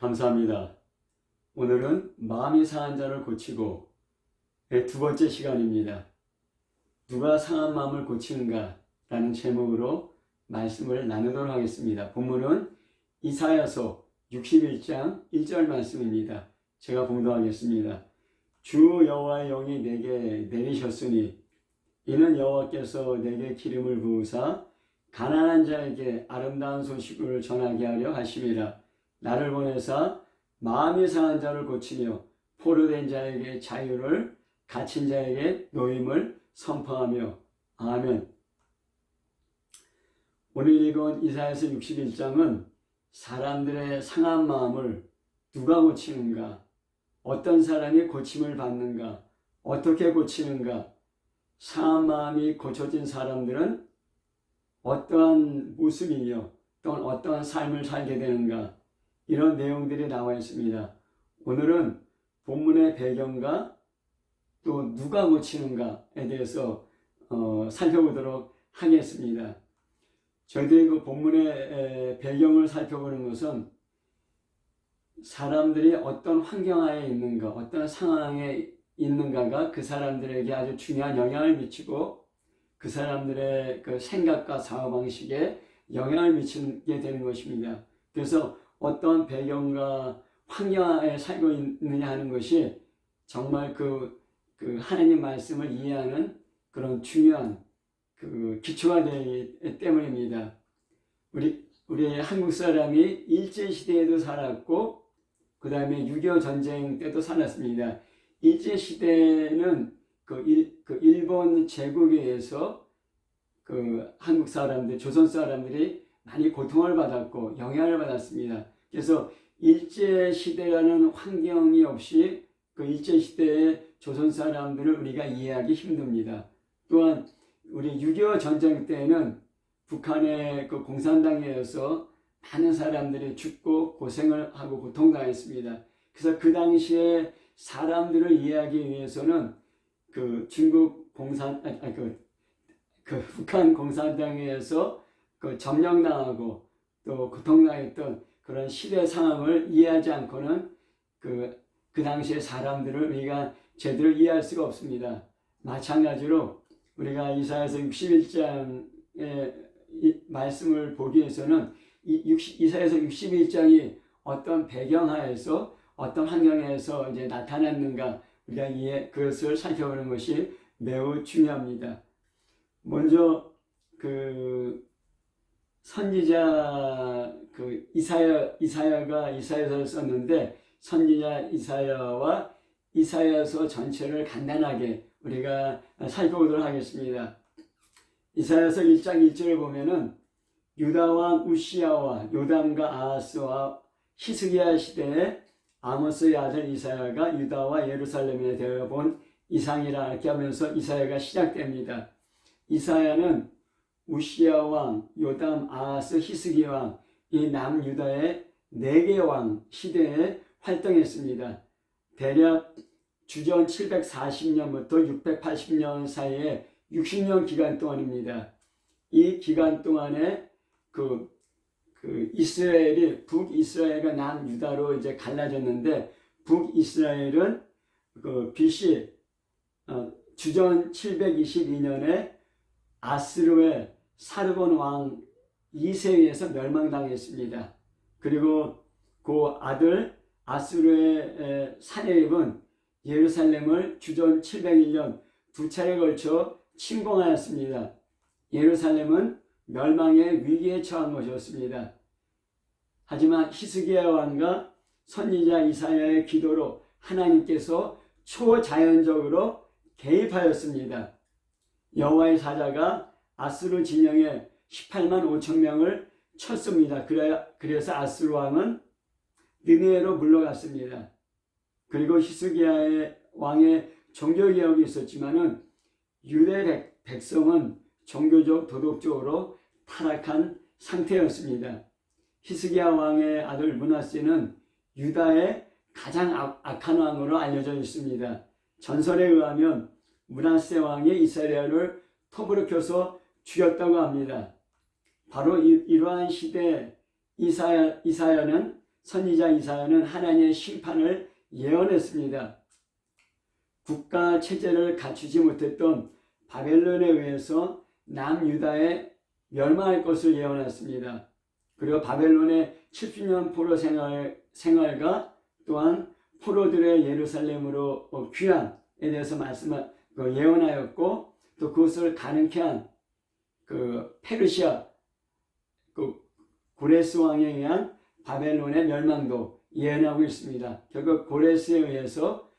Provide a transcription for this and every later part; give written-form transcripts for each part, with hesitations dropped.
감사합니다. 오늘은 마음이 상한 자를 고치고 두 번째 시간입니다. 누가 상한 마음을 고치는가 라는 제목으로 말씀을 나누도록 하겠습니다. 본문은 이사야서 61장 1절 말씀입니다. 제가 봉독하겠습니다. 주 여호와의 영이 내게 내리셨으니 이는 여호와께서 내게 기름을 부으사 가난한 자에게 아름다운 소식을 전하게 하려 하심이라. 나를 보내사 마음이 상한 자를 고치며 포로된 자에게 자유를, 갇힌 자에게 노임을 선포하며. 아멘. 오늘 읽은 이사야서 61장은 사람들의 상한 마음을 누가 고치는가, 어떤 사람이 고침을 받는가, 어떻게 고치는가, 상한 마음이 고쳐진 사람들은 어떠한 모습이며 또는 어떠한 삶을 살게 되는가, 이런 내용들이 나와 있습니다. 오늘은 본문의 배경과 또 누가 고치는가에 대해서 살펴보도록 하겠습니다. 저희들이 그 본문의 배경을 살펴보는 것은 사람들이 어떤 환경하에 있는가, 어떤 상황에 있는가가 그 사람들에게 아주 중요한 영향을 미치고 그 사람들의 그 생각과 사고방식에 영향을 미치게 되는 것입니다. 그래서 어떤 배경과 환경하에 살고 있느냐 하는 것이 정말 그 하나님 말씀을 이해하는 그런 중요한 기초가 되기 때문입니다. 우리 한국 사람이 일제시대에도 살았고, 그 다음에 6.25 전쟁 때도 살았습니다. 일제시대는 일본 제국에 의해서 한국 사람들, 조선 사람들이 많이 고통을 받았고 영향을 받았습니다. 그래서 일제시대라는 환경이 없이 그 일제시대의 조선 사람들을 우리가 이해하기 힘듭니다. 또한 우리 6.25 전쟁 때에는 북한의 그 공산당에 의해서 많은 사람들이 죽고 고생을 하고 고통당했습니다. 그래서 그 당시에 사람들을 이해하기 위해서는 북한 공산당에 의해서 점령당하고 또 고통당했던 그런 시대 상황을 이해하지 않고는 그 당시의 사람들을 우리가 제대로 이해할 수가 없습니다. 마찬가지로 우리가 이사야서 61장의 말씀을 보기 위해서는 이사야서 61장이 어떤 배경하에서 어떤 환경에서 이제 나타났는가, 우리가 그것을 살펴보는 것이 매우 중요합니다. 먼저 선지자 이사야가 이사야서를 썼는데, 선지자 이사야와 이사야서 전체를 간단하게 우리가 살펴보도록 하겠습니다. 이사야서 1장 1절을 보면은 유다 왕 우시야와 요담과 아하스와 히스기야 시대에 아모스의 아들 이사야가 유다와 예루살렘에 대하여 본 이상이라 이렇게 하면서 이사야가 시작됩니다. 이사야는 우시야 왕, 요담, 아하스, 히스기야 왕, 이 남유다의 4개 왕 시대에 활동했습니다. 대략 주전 740년부터 680년 사이에 60년 기간 동안입니다. 이 기간 동안에 이스라엘이 북이스라엘과 남유다로 이제 갈라졌는데, 북이스라엘은 BC 주전 722년에 아스루의 사르본 왕 2세에 의해서 멸망당했습니다. 그리고 그 아들 아스루의 사네립은 예루살렘을 주전 701년 2차례에 걸쳐 침공하였습니다. 예루살렘은 멸망의 위기에 처한 것이었습니다. 하지만 히스기야 왕과 선지자 이사야의 기도로 하나님께서 초자연적으로 개입하였습니다. 여호와의 사자가 아스루 진영에 18만 5천 명을 쳤습니다. 그래서 아스루 왕은 느네웨로 물러갔습니다. 그리고 히스기야 왕의 종교개혁이 있었지만은 유대 백성은 종교적, 도덕적으로 타락한 상태였습니다. 히스기야 왕의 아들 므낫세는 유다의 가장 악한 왕으로 알려져 있습니다. 전설에 의하면 므낫세 왕이 이스라엘을 토부르켜서 죽였다고 합니다. 바로 이러한 시대에 이사야는 선지자 이사야는 하나님의 심판을 예언했습니다. 국가 체제를 갖추지 못했던 바벨론에 의해서 남유다에 멸망할 것을 예언했습니다. 그리고 바벨론의 70년 포로 생활과 또한 포로들의 예루살렘으로 귀환에 대해서 예언하였고, 또 그것을 가능케 한 페르시아 고레스 왕에 의한 바벨론의 멸망도 예언하고 있습니다. 결국 고레스에 의해서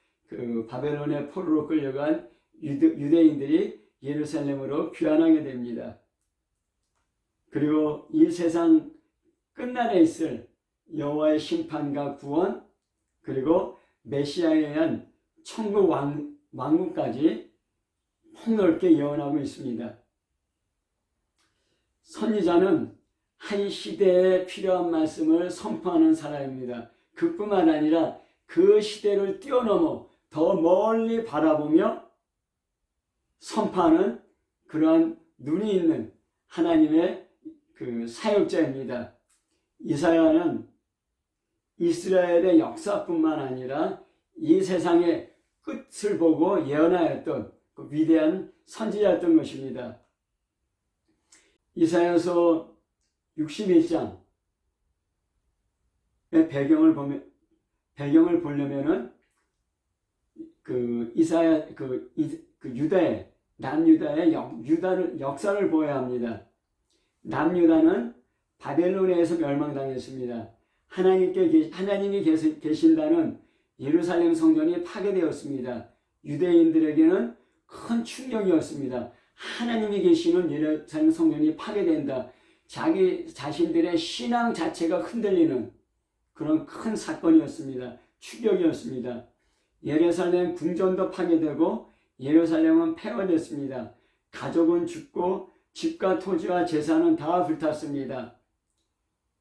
바벨론의 포로로 끌려간 유대인들이 예루살렘으로 귀환하게 됩니다. 그리고 이 세상 끝날에 있을 여호와의 심판과 구원, 그리고 메시아에 의한 천국 왕국까지 폭넓게 예언하고 있습니다. 선지자는 한 시대에 필요한 말씀을 선포하는 사람입니다. 그뿐만 아니라 그 시대를 뛰어넘어 더 멀리 바라보며 선포하는 그러한 눈이 있는 하나님의 사역자입니다. 이사야는 이스라엘의 역사뿐만 아니라 이 세상의 끝을 보고 예언하였던 위대한 선지자였던 것입니다. 이사야서 61장의 배경을 보려면은 남유다의 역사를 보아야 합니다. 남유다는 바벨론에 의해서 멸망당했습니다. 하나님이 계신다는 예루살렘 성전이 파괴되었습니다. 유대인들에게는 큰 충격이었습니다. 하나님이 계시는 예루살렘 성전이 파괴된다. 자기 자신들의 신앙 자체가 흔들리는 그런 큰 사건이었습니다. 충격이었습니다. 예루살렘 궁전도 파괴되고 예루살렘은 폐허됐습니다. 가족은 죽고 집과 토지와 재산은 다 불탔습니다.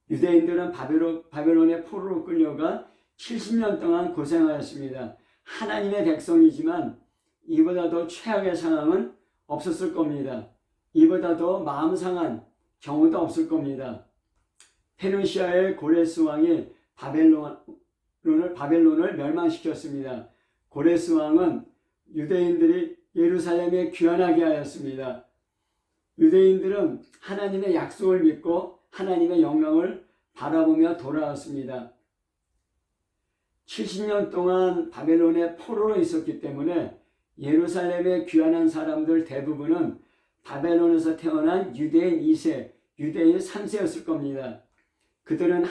유대인들은 바벨론의 포로로 끌려가 70년 동안 고생하였습니다. 하나님의 백성이지만 이보다 더 최악의 상황은 없었을 겁니다. 이보다 더 마음 상한 경우도 없을 겁니다. 페르시아의 고레스 왕이 바벨론을 멸망시켰습니다. 고레스 왕은 유대인들이 예루살렘에 귀환하게 하였습니다. 유대인들은 하나님의 약속을 믿고 하나님의 영광을 바라보며 돌아왔습니다. 70년 동안 바벨론의 포로로 있었기 때문에 예루살렘에 귀환한 사람들 대부분은 바벨론에서 태어난 유대인 2세, 유대인 3세였을 겁니다. 그들은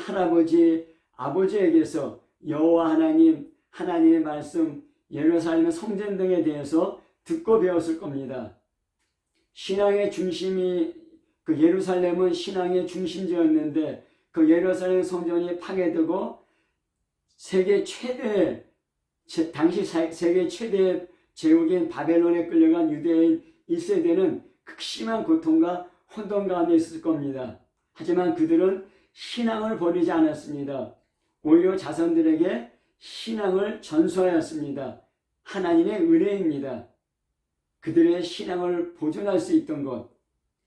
아버지에게서 여호와 하나님의 말씀, 예루살렘의 성전 등에 대해서 듣고 배웠을 겁니다. 신앙의 중심이 예루살렘은 신앙의 중심지였는데 그 예루살렘 성전이 파괴되고 당시 세계 최대의 제국인 바벨론에 끌려간 유대인 1세대는 극심한 고통과 혼돈 가운데 있을 겁니다. 하지만 그들은 신앙을 버리지 않았습니다. 오히려 자손들에게 신앙을 전수하였습니다. 하나님의 은혜입니다. 그들의 신앙을 보존할 수 있던 것,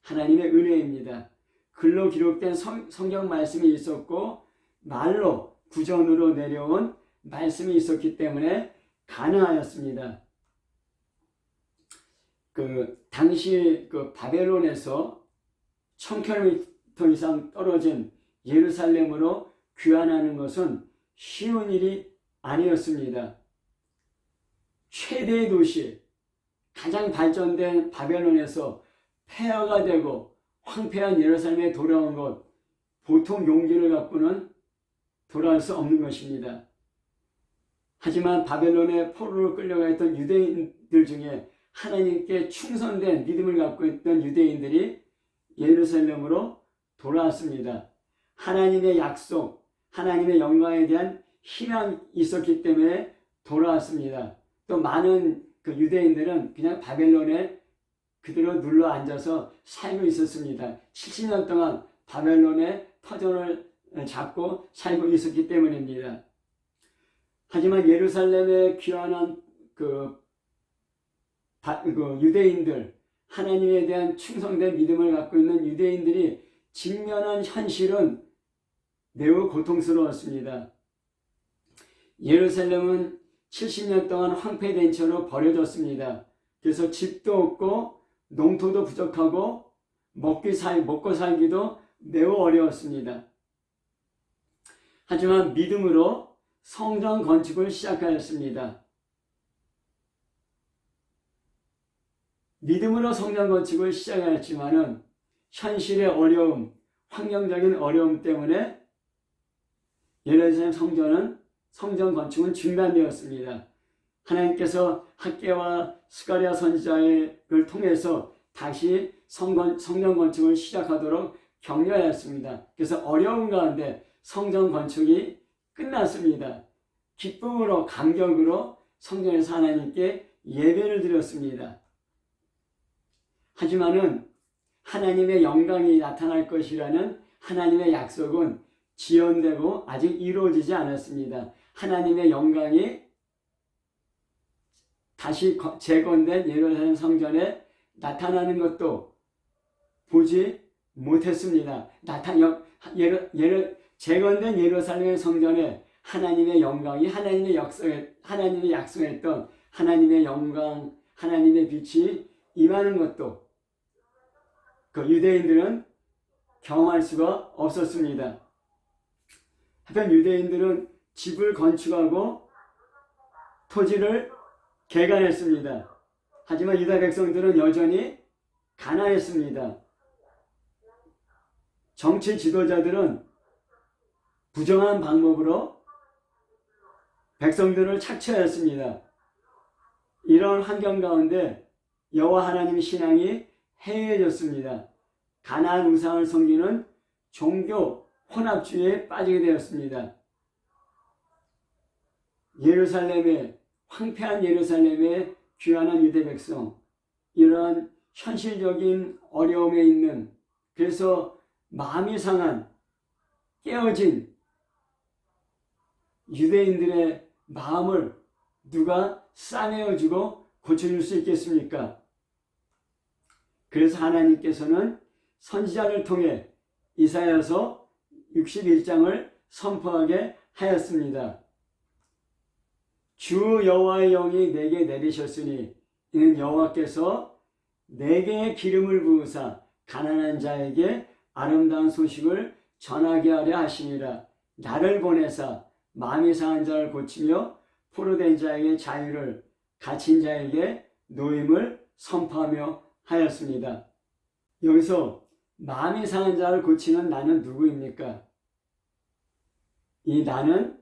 하나님의 은혜입니다. 글로 기록된 성경 말씀이 있었고 말로 구전으로 내려온 말씀이 있었기 때문에 가능하였습니다. 당시 바벨론에서 1000km 이상 떨어진 예루살렘으로 귀환하는 것은 쉬운 일이 아니었습니다. 최대의 도시, 가장 발전된 바벨론에서 폐허가 되고 황폐한 예루살렘에 돌아온 것, 보통 용기를 갖고는 돌아올 수 없는 것입니다. 하지만 바벨론의 포로로 끌려가 있던 유대인들 중에 하나님께 충성된 믿음을 갖고 있던 유대인들이 예루살렘으로 돌아왔습니다. 하나님의 약속, 하나님의 영광에 대한 희망이 있었기 때문에 돌아왔습니다. 또 많은 유대인들은 그냥 바벨론에 그대로 눌러 앉아서 살고 있었습니다. 70년 동안 바벨론의 터전을 잡고 살고 있었기 때문입니다. 하지만 예루살렘에 귀환한 유대인들, 하나님에 대한 충성된 믿음을 갖고 있는 유대인들이 직면한 현실은 매우 고통스러웠습니다. 예루살렘은 70년 동안 황폐된 채로 버려졌습니다. 그래서 집도 없고 농토도 부족하고 먹고 살기도 매우 어려웠습니다. 하지만 믿음으로 성전 건축을 시작하였습니다. 믿음으로 성전 건축을 시작하였지만은 현실의 어려움, 환경적인 어려움 때문에 예루살렘 성전 건축은 중단되었습니다. 하나님께서 학개와 스가랴 선지자를 통해서 다시 성전 건축을 시작하도록 격려하였습니다. 그래서 어려운 가운데 성전 건축이 끝났습니다. 기쁨으로 감격으로 성전에서 하나님께 예배를 드렸습니다. 하지만은 하나님의 영광이 나타날 것이라는 하나님의 약속은 지연되고 아직 이루어지지 않았습니다. 하나님의 영광이 다시 재건된 예루살렘 성전에 나타나는 것도 보지 못했습니다. 재건된 예루살렘 성전에 하나님의 영광이 하나님의 약속했던 하나님의 영광, 하나님의 빛이 임하는 것도 그 유대인들은 경험할 수가 없었습니다. 하여튼 유대인들은 집을 건축하고 토지를 개간했습니다. 하지만 유다 백성들은 여전히 가난했습니다. 정치 지도자들은 부정한 방법으로 백성들을 착취하였습니다. 이런 환경 가운데 여호와 하나님 신앙이 해이해졌습니다. 가나안 우상을 섬기는 종교 혼합주의에 빠지게 되었습니다. 황폐한 예루살렘에 귀환한 유대 백성, 이러한 현실적인 어려움에 있는, 그래서 마음이 상한 깨어진 유대인들의 마음을 누가 싸매어주고 고쳐줄 수 있겠습니까? 그래서 하나님께서는 선지자를 통해 이사야서 61장을 선포하게 하였습니다. 주 여호와의 영이 내게 내리셨으니 이는 여호와께서 내게 기름을 부으사 가난한 자에게 아름다운 소식을 전하게 하려 하시니라. 나를 보내사 마음이 상한 자를 고치며 포로된 자에게 자유를, 갇힌 자에게 노임을 선포하며 하였습니다. 여기서 마음이 상한 자를 고치는 나는 누구입니까? 이 나는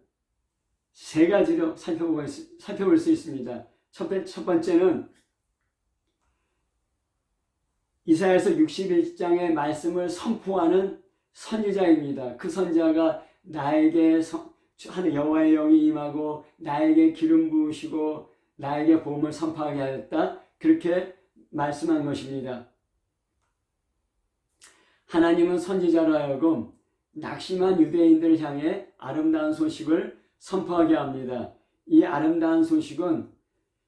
세 가지로 살펴볼 수 있습니다. 첫 번째는 이사야서 61장의 말씀을 선포하는 선지자입니다. 그 선지자가 나에게 여호와의 영이 임하고 나에게 기름 부으시고 나에게 복음을 선포하게 하였다. 그렇게 말씀한 것입니다. 하나님은 선지자로 하여금 낙심한 유대인들을 향해 아름다운 소식을 선포하게 합니다. 이 아름다운 소식은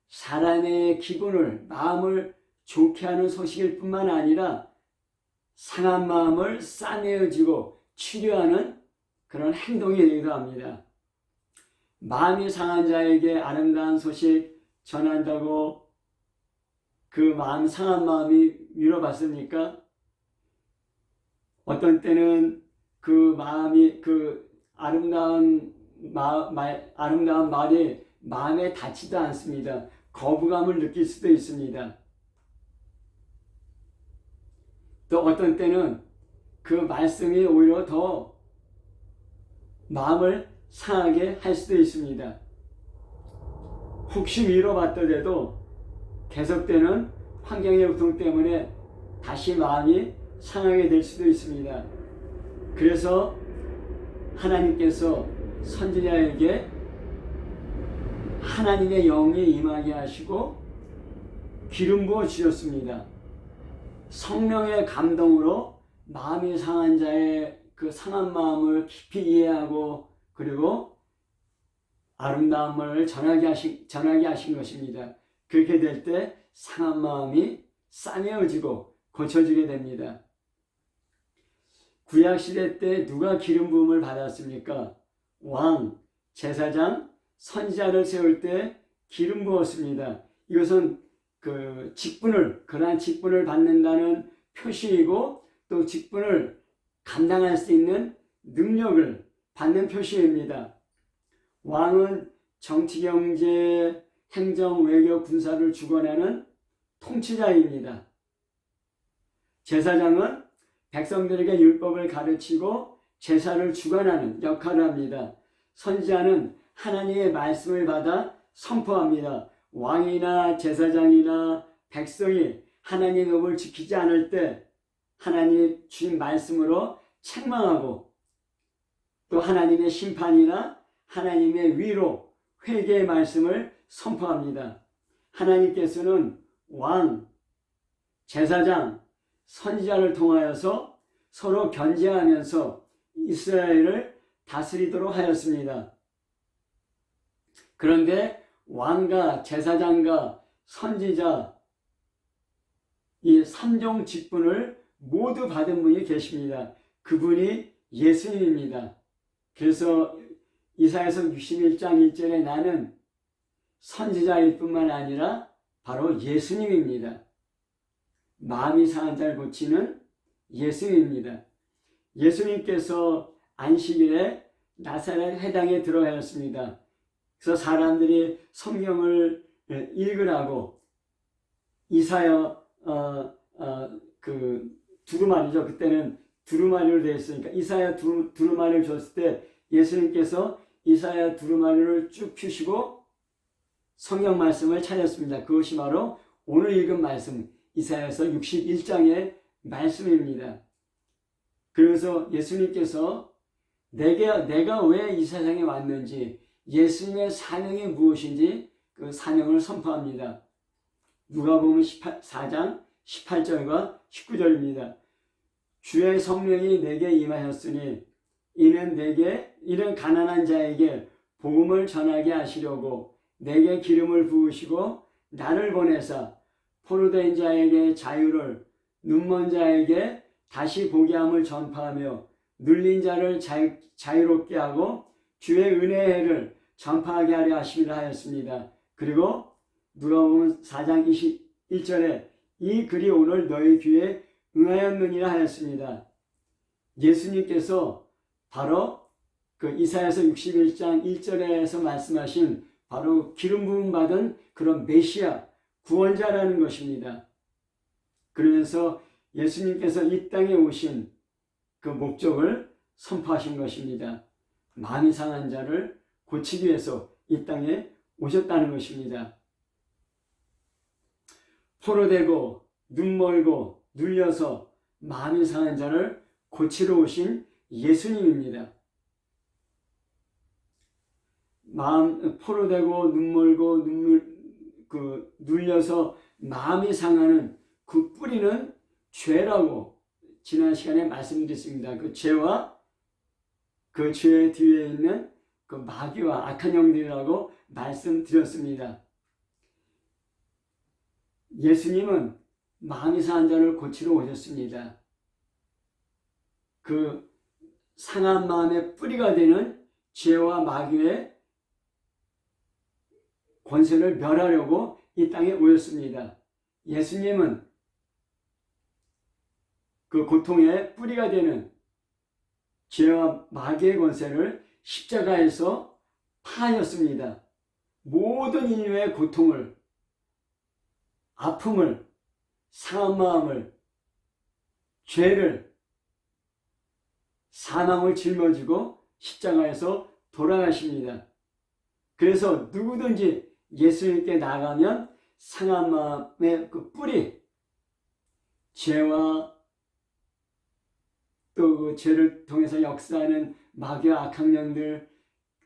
사람의 기분을, 마음을 좋게 하는 소식일 뿐만 아니라 상한 마음을 싸매어지고 치료하는 그런 행동이 되기도 합니다. 마음이 상한 자에게 아름다운 소식 전한다고 그 마음, 상한 마음이 위로받습니까? 어떤 때는 그 마음이, 그 아름다운 말이 마음에 닿지도 않습니다. 거부감을 느낄 수도 있습니다. 또 어떤 때는 그 말씀이 오히려 더 마음을 상하게 할 수도 있습니다. 혹시 위로받더라도 계속되는 환경의 고통 때문에 다시 마음이 상하게 될 수도 있습니다. 그래서 하나님께서 선지자에게 하나님의 영이 임하게 하시고 기름 부어 주셨습니다. 성령의 감동으로 마음이 상한 자의 그 상한 마음을 깊이 이해하고 그리고 아름다움을 전하게 하신 것입니다. 그렇게 될 때 상한 마음이 싸매어지고 고쳐지게 됩니다. 구약시대 때 누가 기름 부음을 받았습니까? 왕, 제사장, 선지자를 세울 때 기름 부었습니다. 이것은 그러한 직분을 받는다는 표시이고 또 직분을 감당할 수 있는 능력을 받는 표시입니다. 왕은 정치, 경제, 행정, 외교, 군사를 주관하는 통치자입니다. 제사장은 백성들에게 율법을 가르치고 제사를 주관하는 역할을 합니다. 선지자는 하나님의 말씀을 받아 선포합니다. 왕이나 제사장이나 백성이 하나님의 법을 지키지 않을 때 하나님이 주신 말씀으로 책망하고 또 하나님의 심판이나 하나님의 위로, 회개의 말씀을 선포합니다. 하나님께서는 왕, 제사장, 선지자를 통하여서 서로 견제하면서 이스라엘을 다스리도록 하였습니다. 그런데 왕과 제사장과 선지자 이 3종 직분을 모두 받은 분이 계십니다. 그분이 예수님입니다. 그래서 이사야서 61장 1절에 나는 선지자일 뿐만 아니라 바로 예수님입니다. 마음이 상한 자를 고치는 예수님입니다. 예수님께서 안식일에 나사렛 회당에 들어가셨습니다. 그래서 사람들이 성경을 읽으라고 이사야 두루마리죠. 그때는 두루마리로 되어 있으니까 이사야 두루마리를 줬을 때 예수님께서 이사야 두루마리를 쭉 펴시고 성경 말씀을 찾았습니다. 그것이 바로 오늘 읽은 말씀 이사야서 61장의 말씀입니다. 그래서 예수님께서 내가 왜 이 세상에 왔는지 예수님의 사명이 무엇인지 그 사명을 선포합니다. 누가복음 4장 18절과 19절입니다. 주의 성령이 내게 임하셨으니 이는 가난한 자에게 복음을 전하게 하시려고 내게 기름을 부으시고 나를 보내사 포로된 자에게 자유를 눈먼 자에게 다시 보게 함을 전파하며 눌린 자를 자유롭게 하고 주의 은혜의 해를 전파하게 하려 하심이라 하였습니다. 그리고 누가복음 4장 21절에 이 글이 오늘 너희 귀에 응하였느니라 하였습니다. 예수님께서 바로 그 이사야서 61장 1절에서 말씀하신 바로 기름 부음 받은 그런 메시아 구원자라는 것입니다. 그러면서 예수님께서 이 땅에 오신 그 목적을 선포하신 것입니다. 마음이 상한 자를 고치기 위해서 이 땅에 오셨다는 것입니다. 포로되고 눈멀고 눌려서 마음이 상한 자를 고치러 오신 예수님입니다. 포로되고 눈멀고 눌려서 마음이 상하는 그 뿌리는 죄라고 지난 시간에 말씀드렸습니다. 그 죄와 그 죄 뒤에 있는 그 마귀와 악한 영들이라고 말씀드렸습니다. 예수님은 마음이 상한 자를 고치러 오셨습니다. 그 상한 마음의 뿌리가 되는 죄와 마귀의 권세를 멸하려고 이 땅에 오셨습니다. 예수님은 그 고통의 뿌리가 되는 죄와 마귀의 권세를 십자가에서 파하였습니다. 모든 인류의 고통을, 아픔을, 상한 마음을, 죄를, 사망을 짊어지고 십자가에서 돌아가십니다. 그래서 누구든지 예수님께 나가면 상한 마음의 그 뿌리, 죄와 또 그 죄를 통해서 역사하는 마귀와 악한 영들,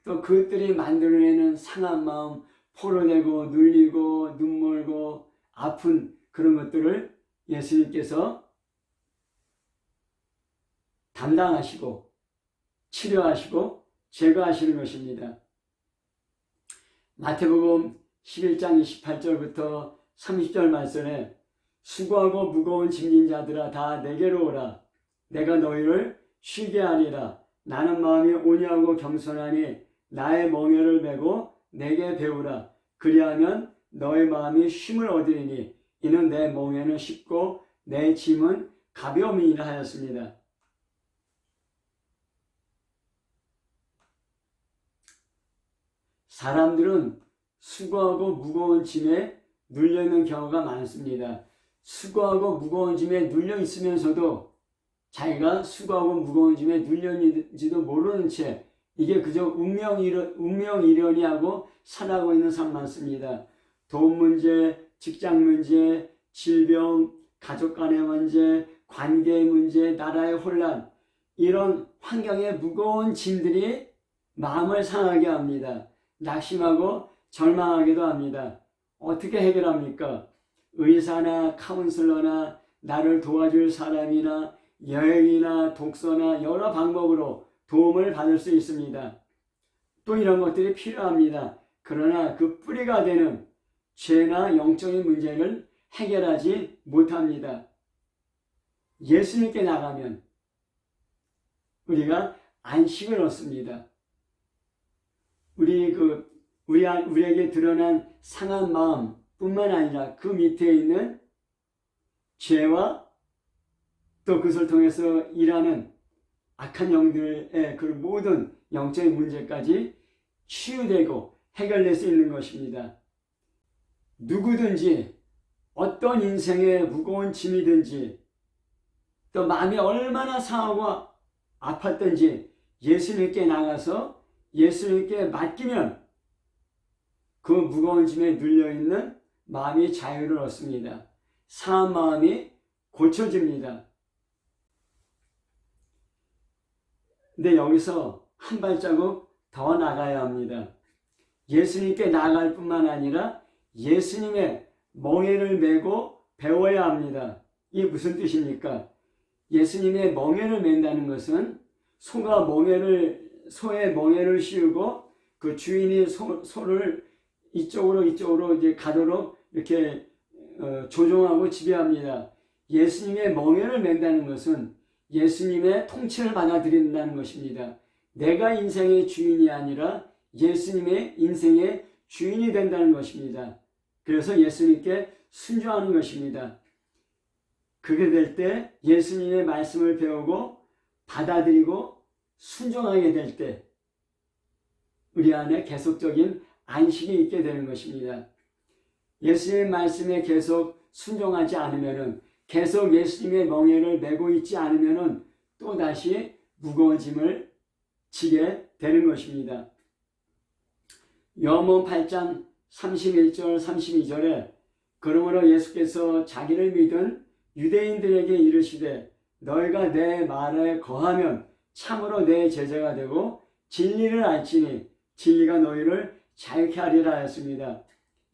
또 그것들이 만들어내는 상한 마음, 포로되고 눌리고 눈멀고 아픈 그런 것들을 예수님께서 담당하시고 치료하시고 제거하시는 것입니다. 마태복음 11장 28절부터 30절 말씀에 수고하고 무거운 짐진 자들아 다 내게로 오라. 내가 너희를 쉬게 하리라. 나는 마음이 온유하고 겸손하니 나의 멍에를 메고 내게 배우라. 그리하면 너의 마음이 쉼을 얻으리니 이는 내 멍에는 쉽고 내 짐은 가벼움이라 하였습니다. 사람들은 수고하고 무거운 짐에 눌려있는 경우가 많습니다. 수고하고 무거운 짐에 눌려 있으면서도 자기가 수고하고 무거운 짐에 눌렸는지도 모르는 채 이게 그저 운명이려니 하고 살아가고 있는 사람 많습니다. 돈 문제, 직장 문제, 질병, 가족 간의 문제, 관계의 문제, 나라의 혼란, 이런 환경의 무거운 짐들이 마음을 상하게 합니다. 낙심하고 절망하기도 합니다. 어떻게 해결합니까? 의사나 카운슬러나 나를 도와줄 사람이나 여행이나 독서나 여러 방법으로 도움을 받을 수 있습니다. 또 이런 것들이 필요합니다. 그러나 그 뿌리가 되는 죄나 영적인 문제를 해결하지 못합니다. 예수님께 나가면 우리가 안식을 얻습니다. 우리에게 드러난 상한 마음뿐만 아니라 그 밑에 있는 죄와 또 그것을 통해서 일하는 악한 영들의 그 모든 영적인 문제까지 치유되고 해결될 수 있는 것입니다. 누구든지 어떤 인생의 무거운 짐이든지 또 마음이 얼마나 상하고 아팠든지 예수님께 나가서 예수님께 맡기면 그 무거운 짐에 눌려있는 마음이 자유를 얻습니다. 상한 마음이 고쳐집니다. 근데 여기서 한 발자국 더 나가야 합니다. 예수님께 나갈 뿐만 아니라 예수님의 멍에를 메고 배워야 합니다. 이게 무슨 뜻입니까? 예수님의 멍에를 맨다는 것은 소의 멍에를 씌우고 그 주인이 소를 이쪽으로 이제 가도록 이렇게 조종하고 지배합니다. 예수님의 멍에를 맨다는 것은 예수님의 통치를 받아들인다는 것입니다. 내가 인생의 주인이 아니라 예수님의 인생의 주인이 된다는 것입니다. 그래서 예수님께 순종하는 것입니다. 그게 될 때 예수님의 말씀을 배우고 받아들이고 순종하게 될 때 우리 안에 계속적인 안식이 있게 되는 것입니다. 예수님의 말씀에 계속 순종하지 않으면은, 계속 예수님의 멍에를 메고 있지 않으면은 또다시 무거운 짐을 지게 되는 것입니다. 요한복음 8장 31절 32절에 그러므로 예수께서 자기를 믿은 유대인들에게 이르시되 너희가 내 말에 거하면 참으로 내 제자가 되고 진리를 알지니 진리가 너희를 자유케 하리라 하였습니다.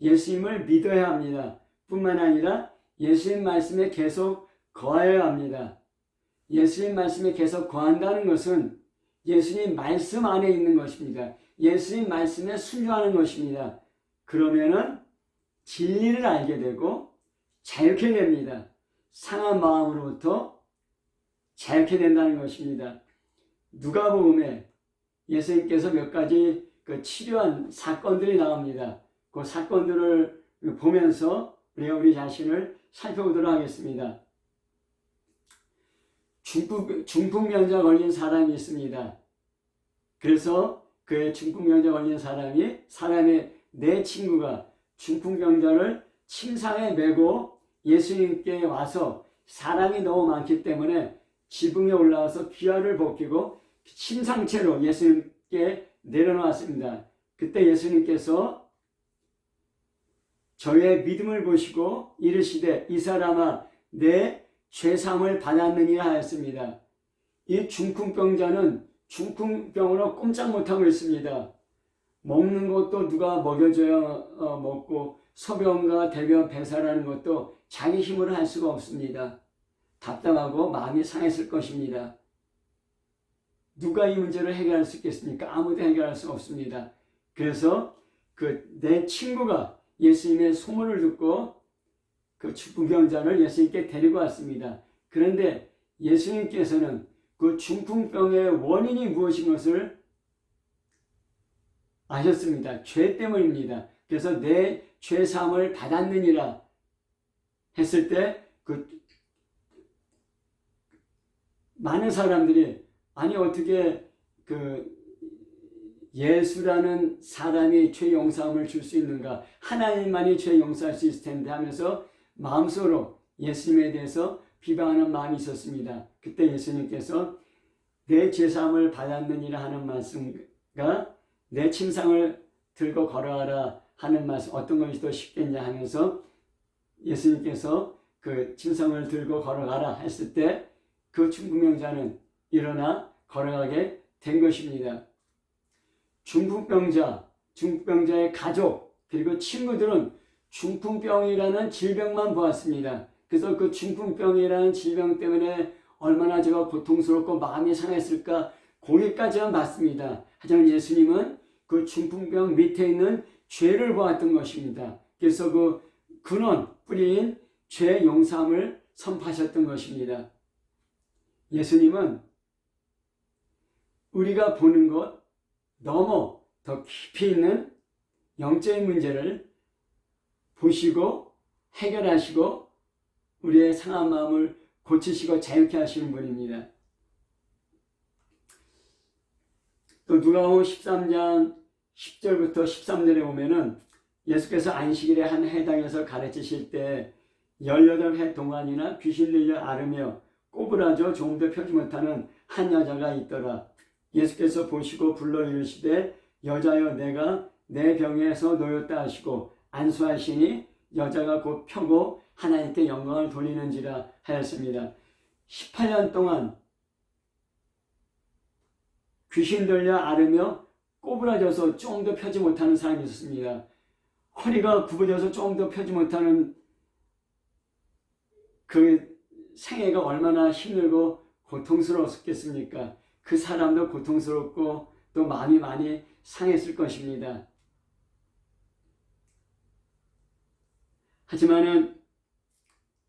예수님을 믿어야 합니다. 뿐만 아니라 예수님 말씀에 계속 거하여야 합니다. 예수님 말씀에 계속 거한다는 것은 예수님 말씀 안에 있는 것입니다. 예수님 말씀에 순종하는 것입니다. 그러면은 진리를 알게 되고 자유케 됩니다. 상한 마음으로부터 자유케 된다는 것입니다. 누가복음에 예수님께서 몇 가지 치료한 사건들이 나옵니다. 그 사건들을 보면서 우리가 우리 자신을 살펴보도록 하겠습니다. 중풍병자 걸린 사람이 있습니다. 그래서 그 중풍병자 걸린 사람의 네 친구가 중풍병자를 침상에 메고 예수님께 와서 사람이 너무 많기 때문에 지붕에 올라와서 귀화를 벗기고 침상채로 예수님께 내려놓았습니다. 그때 예수님께서 저의 믿음을 보시고 이르시되 이 사람아 내 죄사함을 받았느니라 하였습니다. 이 중풍병자는 중풍병으로 꼼짝 못하고 있습니다. 먹는 것도 누가 먹여줘야 먹고 소변과 대변 배설하는 것도 자기 힘으로 할 수가 없습니다. 답답하고 마음이 상했을 것입니다. 누가 이 문제를 해결할 수 있겠습니까? 아무도 해결할 수 없습니다. 그래서 내 친구가 예수님의 소문을 듣고 그 중풍병자를 예수님께 데리고 왔습니다. 그런데 예수님께서는 그 그 중풍병의 원인이 무엇인 것을 아셨습니다. 죄 때문입니다. 그래서 내 죄사함을 받았느니라 했을 때 그 많은 사람들이 아니 어떻게 그 예수라는 사람이 죄 용서함을 줄 수 있는가? 하나님만이 죄 용서할 수 있을 텐데 하면서 마음속으로 예수님에 대해서 비방하는 마음이 있었습니다. 그때 예수님께서 내 죄사함을 받았느니라 하는 말씀과 내 침상을 들고 걸어가라 하는 말씀 어떤 것이 더 쉽겠냐 하면서 예수님께서 그 침상을 들고 걸어가라 했을 때 그 중풍병자는 일어나 걸어가게 된 것입니다. 중풍병자의 가족 그리고 친구들은 중풍병이라는 질병만 보았습니다. 그래서 그 중풍병이라는 질병 때문에 얼마나 제가 고통스럽고 마음이 상했을까 거기까지만 봤습니다. 하지만 예수님은 그 중풍병 밑에 있는 죄를 보았던 것입니다. 그래서 그 근원 뿌리인 죄 용서함을 선포하셨던 것입니다. 예수님은 우리가 보는 것 너무 더 깊이 있는 영적인 문제를 보시고 해결하시고 우리의 상한 마음을 고치시고 자유케 하시는 분입니다. 또 누가복음 13장 10절부터 13절에 보면은 예수께서 안식일에 한 회당에서 가르치실 때 18해 동안이나 귀신 들려 앓으며 꼬부라져 조금도 펴지 못하는 한 여자가 있더라. 예수께서 보시고 불러 이르시되 여자여 내가 내 병에서 놓였다 하시고 안수하시니 여자가 곧 펴고 하나님께 영광을 돌리는지라 하였습니다. 18년 동안 귀신 들려 앓으며 꼬부라져서 조금도 펴지 못하는 사람이 있었습니다. 허리가 굽어져서 조금도 펴지 못하는 그 생애가 얼마나 힘들고 고통스러웠겠습니까? 그 사람도 고통스럽고 또 마음이 많이 상했을 것입니다. 하지만은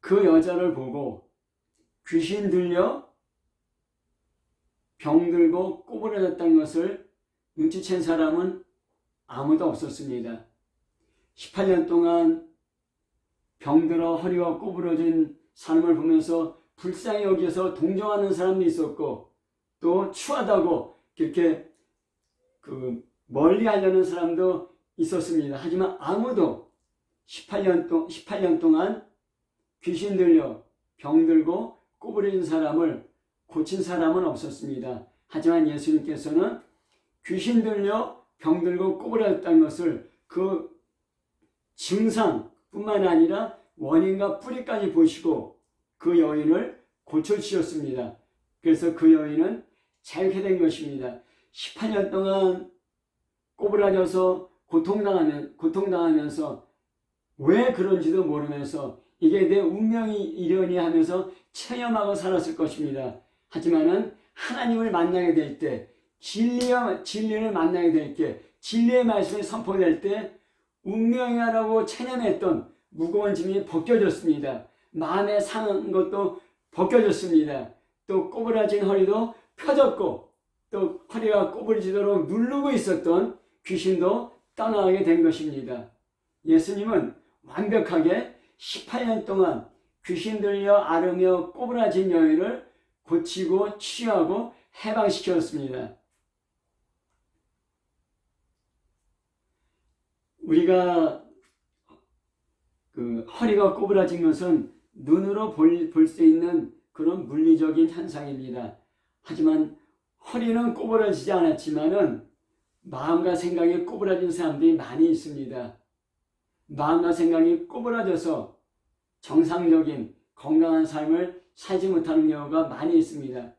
그 여자를 보고 귀신 들려 병들고 꼬부라졌다는 것을 눈치챈 사람은 아무도 없었습니다. 18년 동안 병들어 허리가 꼬부러진 사람을 보면서 불쌍히 여기서 동정하는 사람도 있었고 또 추하다고 그렇게 멀리 하려는 사람도 있었습니다. 하지만 아무도 18년 동안 귀신 들려 병들고 꼬부러진 사람을 고친 사람은 없었습니다. 하지만 예수님께서는 귀신 들려 병들고 꼬부라졌다는 것을 그 증상뿐만 아니라 원인과 뿌리까지 보시고 그 여인을 고쳐주셨습니다. 그래서 그 여인은 자유케 된 것입니다. 18년 동안 꼬부라져서 고통당하면서 왜 그런지도 모르면서 이게 내 운명이 이러니 하면서 체념하고 살았을 것입니다. 하지만은 하나님을 만나게 될 때, 진리를 만나게 될 때, 진리의 말씀이 선포될 때 운명이라고 체념했던 무거운 짐이 벗겨졌습니다. 마음에 상한 것도 벗겨졌습니다. 또 꼬부라진 허리도 펴졌고 또 허리가 꼬부러지도록 누르고 있었던 귀신도 떠나가게 된 것입니다. 예수님은 완벽하게 18년 동안 귀신 들려 앓으며 꼬부라진 여인을 고치고 치유하고 해방시켰습니다. 우리가 허리가 꼬부라진 것은 눈으로 볼 수 있는 그런 물리적인 현상입니다. 하지만 허리는 꼬부라지지 않았지만은 마음과 생각이 꼬부라진 사람들이 많이 있습니다. 마음과 생각이 꼬부라져서 정상적인 건강한 삶을 살지 못하는 경우가 많이 있습니다.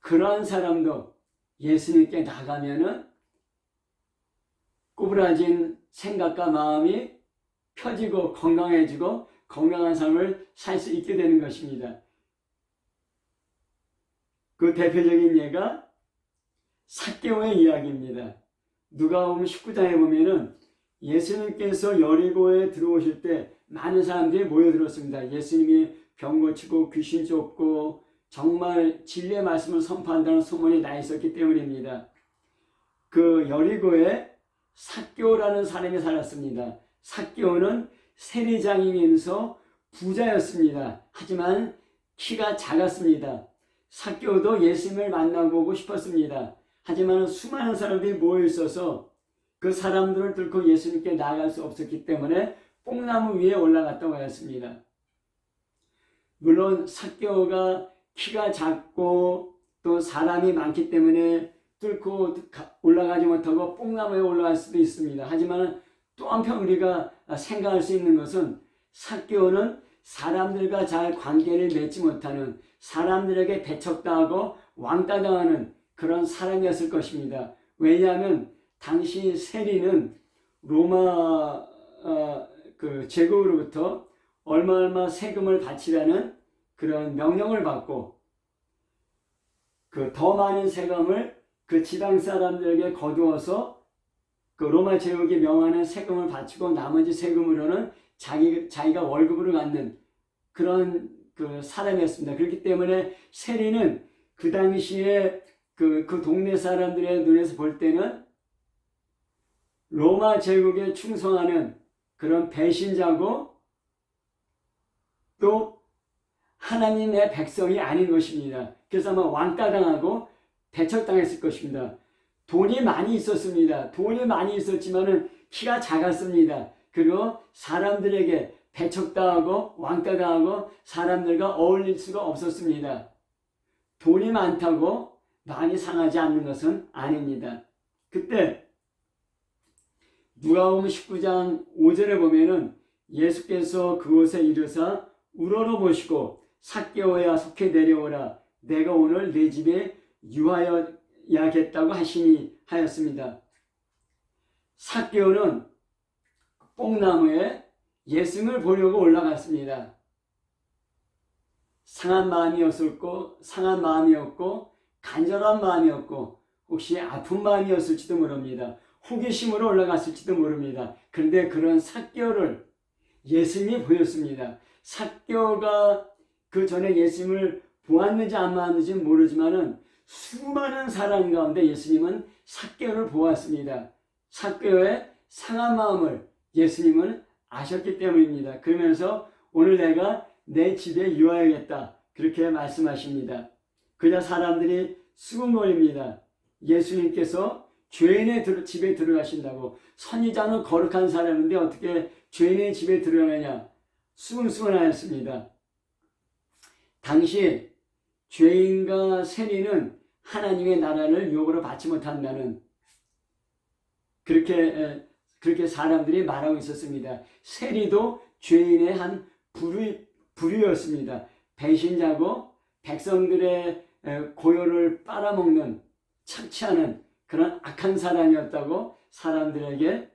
그러한 사람도 예수님께 나가면은 꼬부라진 생각과 마음이 펴지고 건강해지고 건강한 삶을 살 수 있게 되는 것입니다. 그 대표적인 예가 삭개오의 이야기입니다. 누가복음 19장에 보면은 예수님께서 여리고에 들어오실 때 많은 사람들이 모여들었습니다. 예수님이 병 고치고 귀신 쫓고 정말 진리의 말씀을 선포한다는 소문이 나 있었기 때문입니다. 그 여리고에 삭개오라는 사람이 살았습니다. 삭개오는 세리장이면서 부자였습니다. 하지만 키가 작았습니다. 삭개오도 예수님을 만나보고 싶었습니다. 하지만 수많은 사람들이 모여 있어서 그 사람들을 뚫고 예수님께 나아갈 수 없었기 때문에 뽕나무 위에 올라갔다고 하였습니다. 물론 삭개오가 키가 작고 또 사람이 많기 때문에 뚫고 올라가지 못하고 뽕나무에 올라갈 수도 있습니다. 하지만 또 한편 우리가 생각할 수 있는 것은 삭개오는 사람들과 잘 관계를 맺지 못하는, 사람들에게 배척당하고 왕따당하는 그런 사람이었을 것입니다. 왜냐하면 당시 세리는 로마 제국으로부터 얼마 세금을 바치라는 그런 명령을 받고 그 더 많은 세금을 그 지방 사람들에게 거두어서 그 로마 제국이 명하는 세금을 바치고 나머지 세금으로는 자기가 월급으로 갖는 그런 그 사람이었습니다. 그렇기 때문에 세리는 그 당시에 그 동네 사람들의 눈에서 볼 때는 로마 제국에 충성하는 그런 배신자고 또 하나님의 백성이 아닌 것입니다. 그래서 아마 왕따당하고 배척당했을 것입니다. 돈이 많이 있었습니다. 돈이 많이 있었지만은 키가 작았습니다. 그리고 사람들에게 배척당하고 왕따당하고 사람들과 어울릴 수가 없었습니다. 돈이 많다고 많이 상하지 않는 것은 아닙니다. 그때 누가복음 19장 5절에 보면은 예수께서 그곳에 이르사 우러러 보시고 삭개오야 속히 내려오라 내가 오늘 내 집에 유하여야겠다고 하였습니다. 삭개오는 뽕나무에 예수님을 보려고 올라갔습니다. 상한 마음이었고 간절한 마음이었고 혹시 아픈 마음이었을지도 모릅니다. 호기심으로 올라갔을지도 모릅니다. 그런데 그런 삭개오를 예수님이 보였습니다. 삭개오가 그 전에 예수님을 보았는지 안 보았는지 모르지만은 수많은 사람 가운데 예수님은 삭개오를 보았습니다. 삭개오의 상한 마음을 예수님은 아셨기 때문입니다. 그러면서 오늘 내가 내 집에 유하여야겠다 그렇게 말씀하십니다. 그러자 사람들이 수군거립니다. 예수님께서 죄인의 집에 들어가신다고, 선지자는 거룩한 사람인데 어떻게 죄인의 집에 들어가느냐 수군수군하였습니다. 당시 죄인과 세리는 하나님의 나라를 유업으로 받지 못한다는 그렇게 사람들이 말하고 있었습니다. 세리도 죄인의 한 부류였습니다. 배신자고 백성들의 고요를 빨아먹는 착취하는 그런 악한 사람이었다고 사람들에게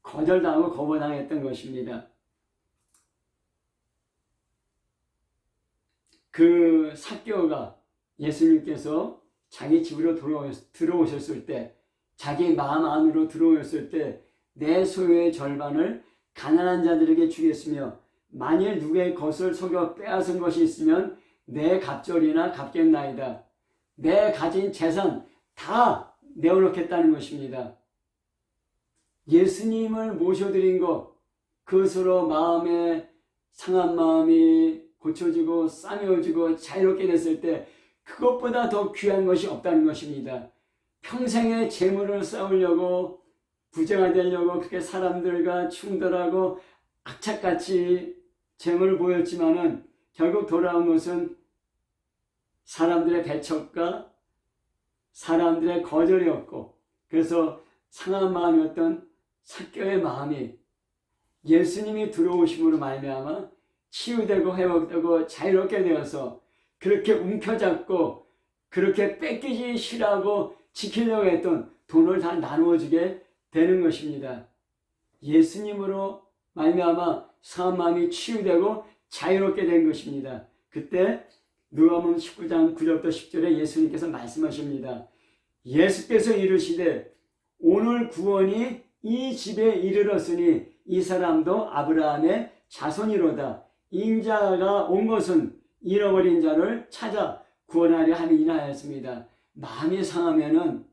거절당하고 거부당했던 것입니다. 그 삭개오가 예수님께서 자기 집으로 들어오셨을 때, 자기 마음 안으로 들어오셨을 때 내 소유의 절반을 가난한 자들에게 주겠으며 만일 누구의 것을 속여 빼앗은 것이 있으면 내 갑절이나 갚겠나이다. 내 가진 재산 다 내어놓겠다는 것입니다. 예수님을 모셔드린 것, 그것으로 마음에 상한 마음이 고쳐지고 싸매어지고 자유롭게 됐을 때 그것보다 더 귀한 것이 없다는 것입니다. 평생의 재물을 쌓으려고 부자가 되려고 그렇게 사람들과 충돌하고 악착같이 재물을 보였지만은 결국 돌아온 것은 사람들의 배척과 사람들의 거절이었고, 그래서 상한 마음이었던 삭개오의 마음이 예수님이 들어오심으로 말미암아 치유되고 회복되고 자유롭게 되어서 그렇게 움켜잡고 그렇게 뺏기지 싫어하고 지키려고 했던 돈을 다 나누어주게 되는 것입니다. 예수님으로 말미암아 상한 마음이 치유되고 자유롭게 된 것입니다. 그때 누가복음 19장 9절부터 10절에 예수님께서 말씀하십니다. 예수께서 이르시되 오늘 구원이 이 집에 이르렀으니 이 사람도 아브라함의 자손이로다. 인자가 온 것은 잃어버린 자를 찾아 구원하려 함이니라 하였습니다. 마음이 상하면은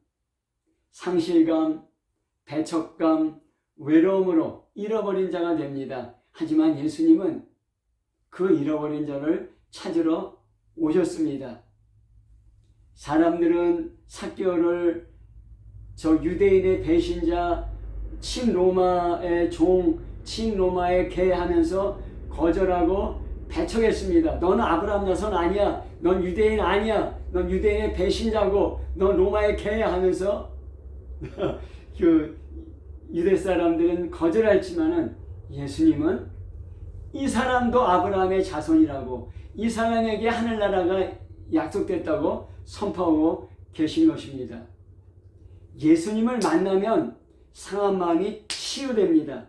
상실감, 배척감, 외로움으로 잃어버린 자가 됩니다. 하지만 예수님은 그 잃어버린 자를 찾으러 오셨습니다. 사람들은 삭개오를 저 유대인의 배신자, 친로마의 종, 친로마의 개 하면서 거절하고 배척했습니다. 너는 아브라함 자손 아니야. 넌 유대인 아니야. 넌 유대인의 배신자고 넌 로마의 개야 하면서 그 유대 사람들은 거절했지만은 예수님은 이 사람도 아브라함의 자손이라고, 이 사람에게 하늘나라가 약속됐다고 선포하고 계신 것입니다. 예수님을 만나면 상한 마음이 치유됩니다.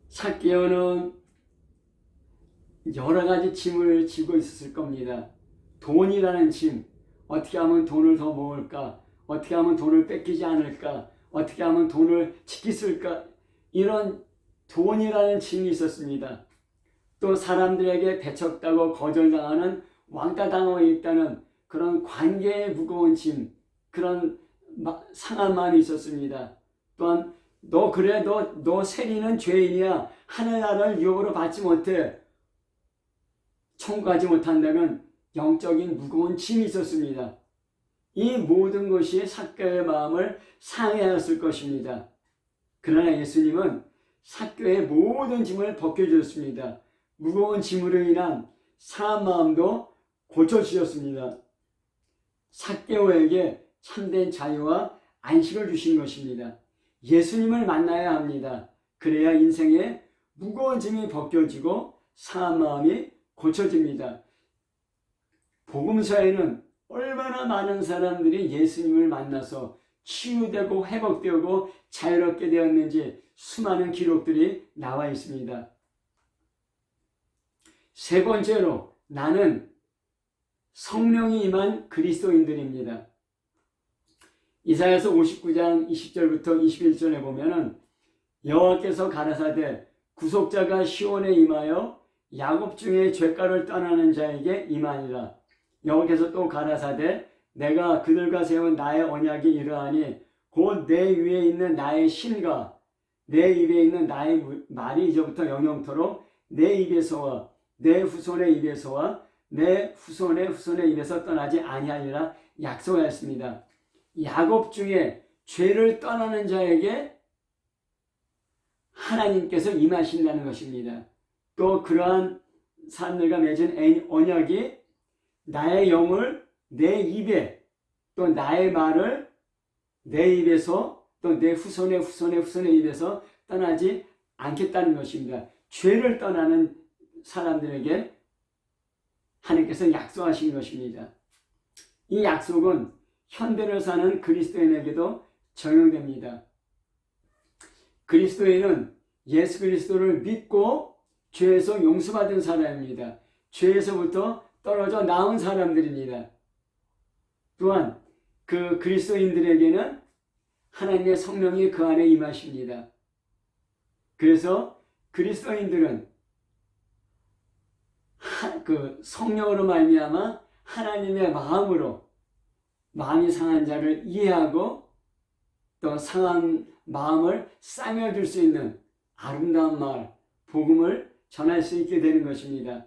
삭개오는 여러 가지 짐을 지고 있었을 겁니다. 돈이라는 짐, 어떻게 하면 돈을 더 모을까? 어떻게 하면 돈을 뺏기지 않을까? 어떻게 하면 돈을 지킬 수 있을까? 이런 돈이라는 짐이 있었습니다. 또 사람들에게 배척당하고 거절당하는 왕따당하고 있다는 그런 관계의 무거운 짐, 그런 상한 마음이 있었습니다. 또한 너 세리는 죄인이야. 하늘나라를 유업으로 받지 못해. 천국 가지 못한다는 영적인 무거운 짐이 있었습니다. 이 모든 것이 삭개오의 마음을 상해하였을 것입니다. 그러나 예수님은 삭개오의 모든 짐을 벗겨주셨습니다. 무거운 짐으로 인한 상한 마음도 고쳐주셨습니다. 삭개오에게 참된 자유와 안식을 주신 것입니다. 예수님을 만나야 합니다. 그래야 인생의 무거운 짐이 벗겨지고 상한 마음이 고쳐집니다. 복음서에는 얼마나 많은 사람들이 예수님을 만나서 치유되고 회복되고 자유롭게 되었는지 수많은 기록들이 나와 있습니다. 세 번째로, 나는 성령이 임한 그리스도인들입니다. 이사야서 59장 20절부터 21절에 보면은 여호와께서 가라사대 구속자가 시온에 임하여 야곱 중에 죄가를 떠나는 자에게 임하니라. 여호와께서 또 가라사대 내가 그들과 세운 나의 언약이 이러하니 곧 내 위에 있는 나의 신과 내 입에 있는 나의 말이 이제부터 영영토록 내 입에서와 내 후손의 입에서와 내 후손의 후손의 입에서 떠나지 아니하리라 약속하였습니다. 야곱 중에 죄를 떠나는 자에게 하나님께서 임하신다는 것입니다. 또 그러한 사람들과 맺은 언약이 나의 영을 내 입에, 또 나의 말을 내 입에서, 또 내 후손의 후손의 후손의 입에서 떠나지 않겠다는 것입니다. 죄를 떠나는 사람들에게 하나님께서 약속하신 것입니다. 이 약속은 현대를 사는 그리스도인에게도 적용됩니다. 그리스도인은 예수 그리스도를 믿고 죄에서 용서받은 사람입니다. 죄에서부터 떨어져 나온 사람들입니다. 또한 그 그리스도인들에게는 하나님의 성령이 그 안에 임하십니다. 그래서 그리스도인들은 그 성령으로 말미암아 하나님의 마음으로 마음이 상한 자를 이해하고 또 상한 마음을 싸매줄 수 있는 아름다운 말, 복음을 전할 수 있게 되는 것입니다.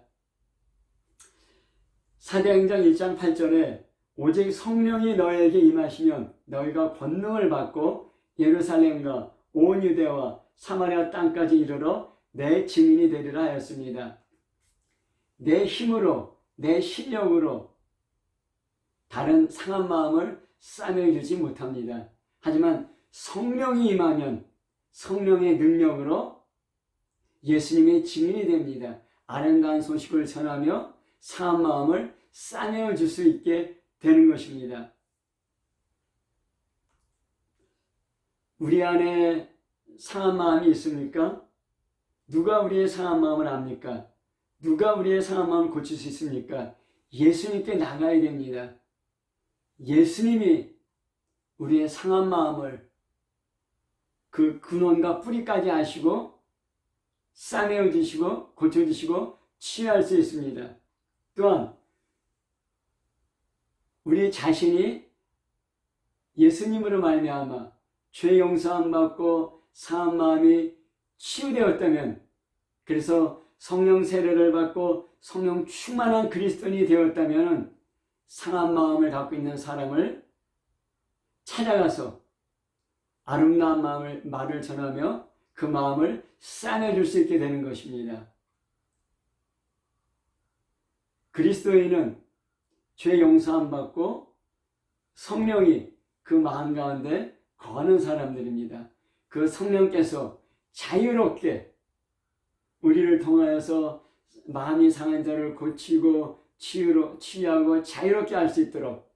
사도행전 1장 8절에 오직 성령이 너에게 임하시면 너희가 권능을 받고 예루살렘과 온 유대와 사마리아 땅까지 이르러 내 증인이 되리라 하였습니다. 내 힘으로, 내 실력으로 다른 상한 마음을 싸매주지 못합니다. 하지만 성령이 임하면 성령의 능력으로 예수님의 증인이 됩니다. 아름다운 소식을 전하며 상한 마음을 싸매어 줄 수 있게 되는 것입니다. 우리 안에 상한 마음이 있습니까? 누가 우리의 상한 마음을 압니까? 누가 우리의 상한 마음을 고칠 수 있습니까? 예수님께 나가야 됩니다. 예수님이 우리의 상한 마음을 그 근원과 뿌리까지 아시고 싸매어 주시고 고쳐주시고 치유할 수 있습니다. 또한 우리 자신이 예수님으로 말미암아 죄 용서함 받고 상한 마음이 치유되었다면, 그래서 성령 세례를 받고 성령 충만한 그리스도인이 되었다면 상한 마음을 갖고 있는 사람을 찾아가서 아름다운 말을 전하며 그 마음을 싸매줄 수 있게 되는 것입니다. 그리스도인은 죄 용서함 받고 성령이 그 마음 가운데 거하는 사람들입니다. 그 성령께서 자유롭게 우리를 통하여서 마음이 상한 자를 고치고 치유하고 자유롭게 할 수 있도록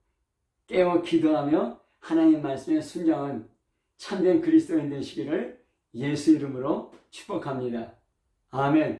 깨워 기도하며 하나님 말씀에 순종한 참된 그리스도인 되시기를 예수 이름으로 축복합니다. 아멘.